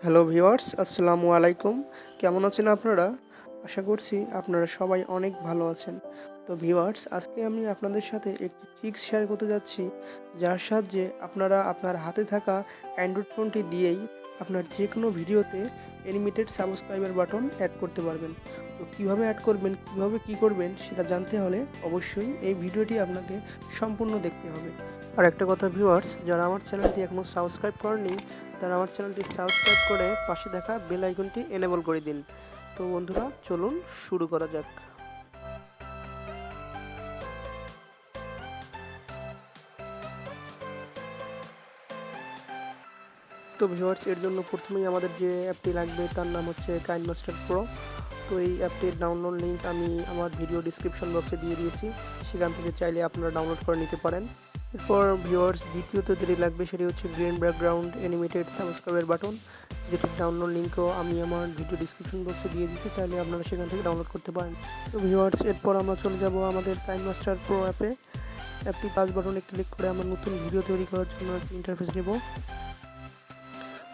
Hello viewers, আসসালামু আলাইকুম। কেমন আছেন আপনারা? আশা করছি আপনারা সবাই অনেক ভালো আছেন। তো ভিউয়ার্স, আজকে আমি আপনাদের সাথে একটি ট্রিক্স শেয়ার করতে যাচ্ছি, যার সাহায্যে আপনারা আপনার হাতে থাকা অ্যান্ড্রয়েড ফোনটি দিয়েই আপনার যে কোনো ভিডিওতে অ্যানিমেটেড সাবস্ক্রাইবার বাটন অ্যাড করতে পারবেন। তো কীভাবে অ্যাড করবেন, কীভাবে কী করবেন সেটা জানতে হলে অবশ্যই এই ভিডিওটি আপনাকে সম্পূর্ণ দেখতে হবে। আর একটা কথা ভিউয়ার্স, যারা আমার চ্যানেলটি এখনও সাবস্ক্রাইব করেনি তারা আমার চ্যানেলটি সাবস্ক্রাইব করে পাশে দেখা বেল আইকনটি এনেবল করে দিন। তো বন্ধুরা, চলুন শুরু করা যাক। তো ভিউয়ার্স, এর জন্য প্রথমেই আমাদের যে অ্যাপটি লাগবে তার নাম হচ্ছে কাইনমাস্টার প্রো। তো এই অ্যাপটির ডাউনলোড লিঙ্ক আমি আমার ভিডিও ডিসক্রিপশন বক্সে দিয়ে দিয়েছি, সেখান থেকে চাইলে আপনারা ডাউনলোড করে নিতে পারেন। এরপর ভিউয়ার্স, দ্বিতীয়ত যেটি লাগবে সেটি হচ্ছে green background animated subscriber button, যেটির ডাউনলোড লিঙ্কও আমি আমার ভিডিও ডিসক্রিপশন বক্সে দিয়ে দিচ্ছি, চাইলে আপনারা সেখান থেকে ডাউনলোড করতে পারেন। তো ভিউয়ার্স, এরপর আমরা চলে যাব আমাদের কাইনমাস্টার প্রো অ্যাপটি টাচ বাটনে ক্লিক করে আমরা নতুন ভিডিও তৈরি করার জন্য একটি ইন্টারফেস নেব।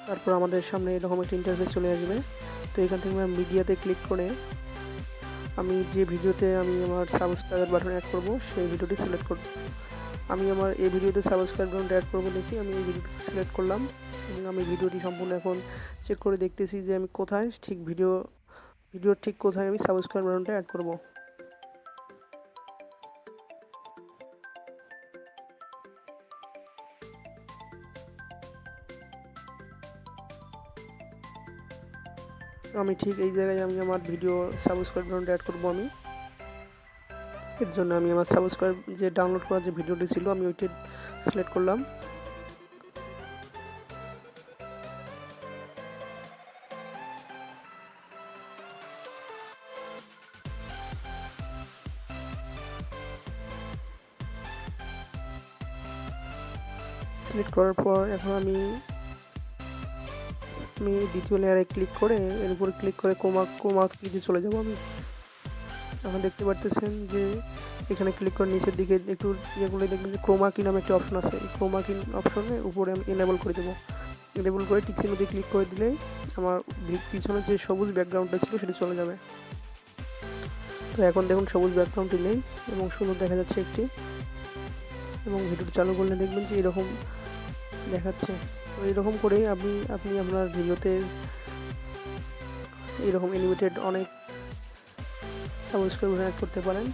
তারপর আমাদের সামনে এরকম একটি ইন্টারফেস চলে আসবে। তো এখান থেকে আমরা মিডিয়াতে ক্লিক করে আমি যে ভিডিওতে আমি আমার সাবস্ক্রাইবার বাটন অ্যাড করব সেই ভিডিওটি সিলেক্ট করব। আমি আমার এই ভিডিওতে সাবস্ক্রাইব বাটন অ্যাড করব দেখি আমি এই ভিডিওটি সিলেক্ট করলাম এবং আমি ভিডিওটি সম্পূর্ণ এখন চেক করে দেখতেছি যে আমি কোথায় ঠিক ভিডিওর ঠিক কোথায় আমি সাবস্ক্রাইব বাটনটা অ্যাড করব। আমি ঠিক এই জায়গায় আমি আমার ভিডিও সাবস্ক্রাইব বাটনটা অ্যাড করব। এর জন্য আমি আমার সাবস্ক্রাইব যে ডাউনলোড করা যে ভিডিওটি ছিল আমি ওইটি সিলেক্ট করলাম। সিলেক্ট করার পর এখন আমি দ্বিতীয় লেয়ারে ক্লিক করে এর উপরে ক্লিক করে ক্রোমা কিতে চলে যাব। আমি এখন দেখতে পারতেছেন যে এখানে ক্লিক করে নিচের দিকে একটু যেগুলো দেখবেন যে ক্রোমা কি নামে একটা অপশন আছে, এই ক্রোমা কি অপশনে উপরে আমি এনেবল করে দেবো। এনেবল করে টিকের মধ্যে ক্লিক করে দিলে আমার পিছনে যে সবুজ ব্যাকগ্রাউন্ডটা ছিল সেটি চলে যাবে। তো এখন দেখুন সবুজ ব্যাকগ্রাউন্ডটি নেই এবং সুন্দর দেখা যাচ্ছে একটি, এবং ভিডিওটি চালু করলে দেখবেন যে এরকম দেখাচ্ছে। তো এইরকম করেই আপনি আপনার ভিডিওতে এইরকম অ্যানিমেটেড অনেক সাবস্ক্রাইবার অ্যাড করতে পারেন।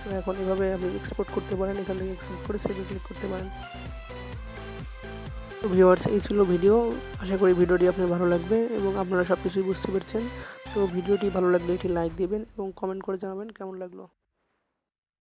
তো এখন এভাবে আপনি এক্সপোর্ট করতে পারেন, এখান থেকে এক্সপোর্ট করে সেভে ক্লিক করতে পারেন। তো ভিউয়ার্স, এই ছিল ভিডিও। আশা করি ভিডিওটি আপনার ভালো লাগবে এবং আপনারা সব কিছুই বুঝতে পেরেছেন। তো ভিডিওটি ভালো লাগলে একটি লাইক দেবেন এবং কমেন্ট করে জানাবেন কেমন লাগলো।